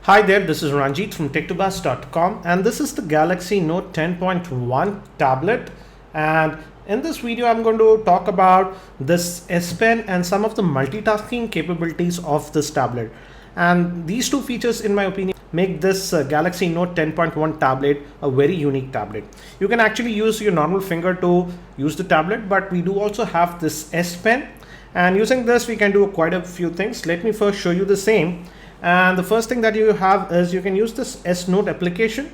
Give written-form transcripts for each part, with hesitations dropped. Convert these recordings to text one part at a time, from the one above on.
Hi there, this is Ranjit from Tech2Buzz.com, and this is the Galaxy Note 10.1 tablet. And in this video, I'm going to talk about this S Pen and some of the multitasking capabilities of this tablet. And these two features, in my opinion, make this Galaxy Note 10.1 tablet a very unique tablet. You can actually use your normal finger to use the tablet, but we do also have this S Pen. And using this, we can do quite a few things. Let me first show you the same. And the first thing that you have is you can use this S Note application,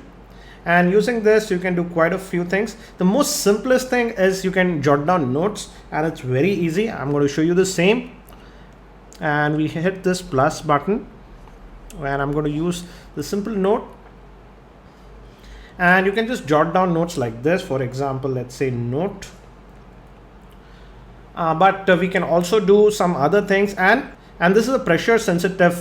and using this you can do quite a few things. The most simplest thing is you can jot down notes, and it's very easy. I'm going to show you the same, and we hit this plus button, and I'm going to use the simple note, and you can just jot down notes like this. For example, let's say note, but we can also do some other things, and this is a pressure sensitive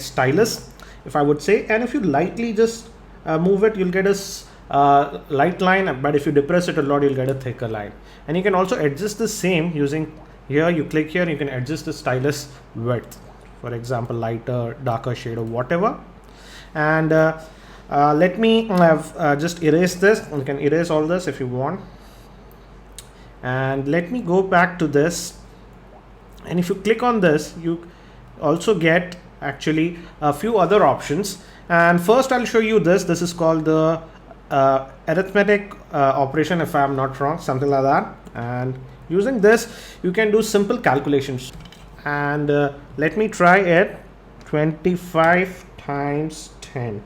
stylus, if I would say. And if you lightly just move it, you'll get a light line, but if you depress it a lot, you'll get a thicker line. And you can also adjust the same using here. You click here, you can adjust the stylus width, for example, lighter, darker shade, or whatever. And let me just erase this. You can erase all this if you want. And let me go back to this. And if you click on this, you also get actually a few other options. And first I'll show you this. This is called the arithmetic operation, if I'm not wrong, something like that. And using this, you can do simple calculations. And let me try it. 25 times 10.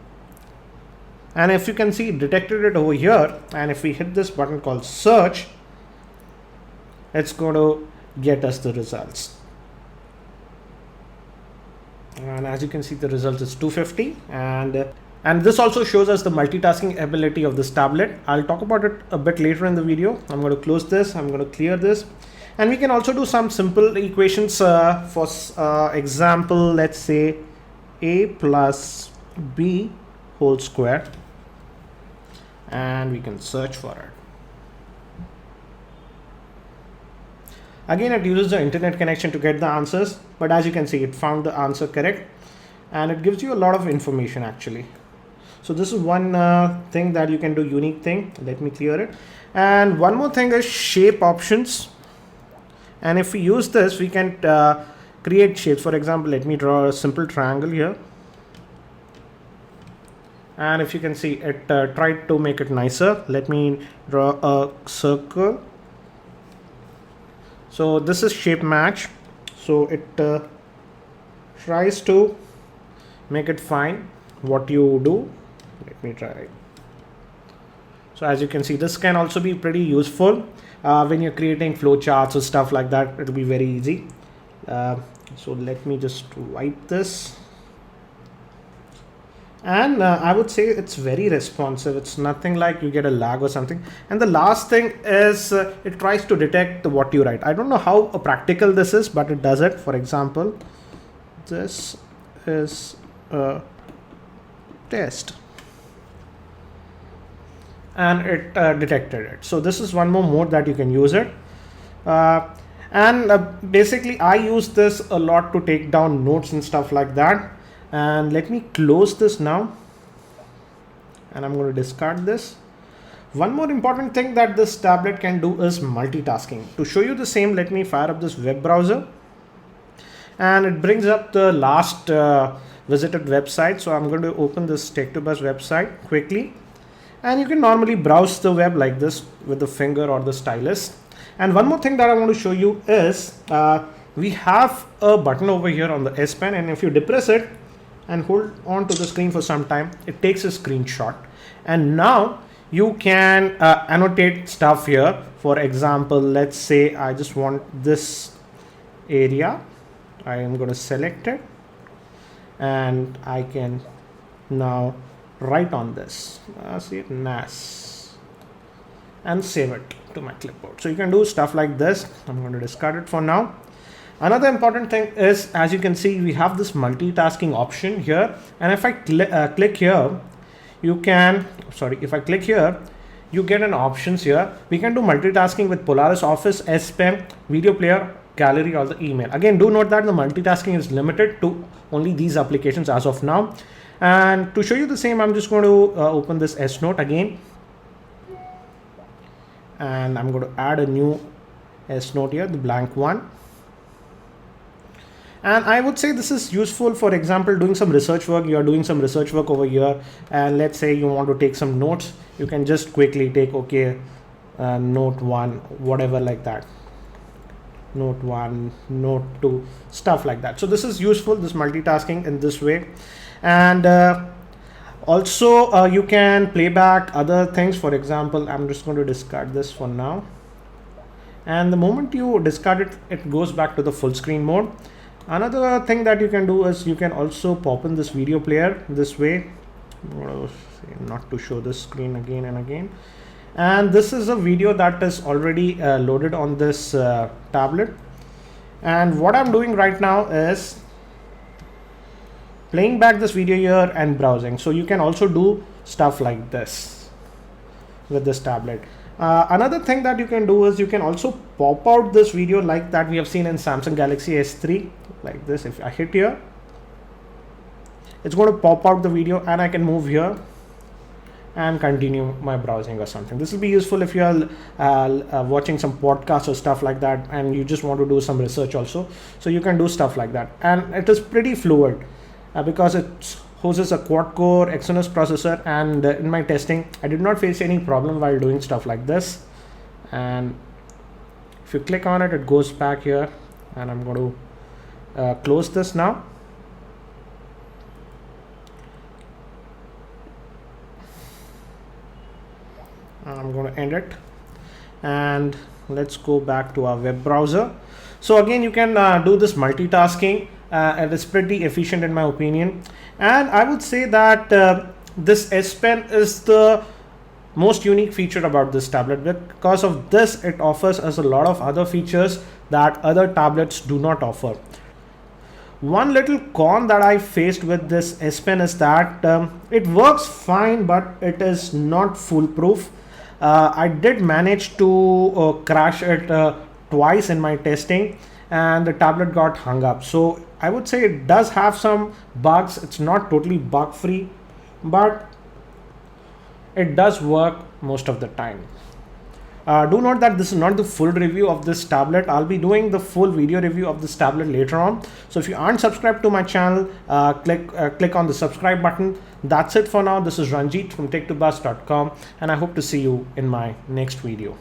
And if you can see, it detected it over here. And if we hit this button called search, it's going to get us the results. And as you can see, the result is 250. And this also shows us the multitasking ability of this tablet. I'll talk about it a bit later in the video. I'm going to close this. I'm going to clear this. And we can also do some simple equations. For example, let's say a plus b whole square. And we can search for it. Again, it uses the internet connection to get the answers, but as you can see, it found the answer correct, and it gives you a lot of information actually. So this is one thing that you can do, unique thing. Let me clear it. And one more thing is shape options. And if we use this, we can create shapes. For example, let me draw a simple triangle here. And if you can see, it tried to make it nicer. Let me draw a circle. So this is shape match. So it tries to make it fine what you do. Let me try. So as you can see, this can also be pretty useful when you're creating flowcharts or stuff like that. It'll be very easy. So let me just wipe this. And I would say it's very responsive. It's nothing like you get a lag or something. And the last thing is it tries to detect what you write. I don't know how practical this is, but it does it. For example, this is a test. And it detected it. So this is one more mode that you can use it. Basically, I use this a lot to take down notes and stuff like that. And let me close this now, and I'm going to discard this. One more important thing that this tablet can do is multitasking. To show you the same, let me fire up this web browser, and it brings up the last visited website. So I'm going to open this Tech2Buzz website quickly, and you can normally browse the web like this with the finger or the stylus. And one more thing that I want to show you is we have a button over here on the S Pen, and if you depress it and hold on to the screen for some time, it takes a screenshot. And now you can annotate stuff here. For example, let's say I just want this area. I am going to select it, and I can now write on this. See it, NAS, and save it to my clipboard. So you can do stuff like this. I'm going to discard it for now. Another important thing is, as you can see, we have this multitasking option here. And if I click here, if I click here, you get an options here. We can do multitasking with Polaris Office, S Pen, video player, gallery or the email. Again, do note that the multitasking is limited to only these applications as of now. And to show you the same, I'm just going to open this S Note again. And I'm going to add a new S Note here, the blank one. And I would say this is useful, for example, doing some research work. You're doing some research work over here, and let's say you want to take some notes. You can just quickly take, okay, note 1, whatever, like that. Note 1, note 2, stuff like that. So this is useful, this multitasking in this way. And also you can play back other things. For example, I'm just going to discard this for now. And the moment you discard it, it goes back to the full screen mode. Another thing that you can do is you can also pop in this video player this way. I'm going to say not to show this screen again and again. And this is a video that is already loaded on this tablet. And what I'm doing right now is playing back this video here and browsing. So you can also do stuff like this with this tablet. Another thing that you can do is you can also pop out this video like that we have seen in Samsung Galaxy S3, like this. If I hit here, it's going to pop out the video, and I can move here and continue my browsing or something. This will be useful if you are watching some podcasts or stuff like that, and you just want to do some research also. So you can do stuff like that, and it is pretty fluid because it houses a quad-core Exynos processor, and in my testing I did not face any problem while doing stuff like this. And if you click on it, it goes back here, and I'm going to close this now. I'm going to end it, and let's go back to our web browser. So again, you can do this multitasking. It is pretty efficient in my opinion, and I would say that this S Pen is the most unique feature about this tablet. Because of this, it offers us a lot of other features that other tablets do not offer. One little con that I faced with this S Pen is that it works fine, but it is not foolproof. I did manage to crash it twice in my testing, and the tablet got hung up. So I would say it does have some bugs. It's not totally bug free, but it does work most of the time. Do note that this is not the full review of this tablet. I'll be doing the full video review of this tablet later on. So if you aren't subscribed to my channel, click on the subscribe button. That's it for now. This is Ranjit from tech2buzz.com, and I hope to see you in my next video.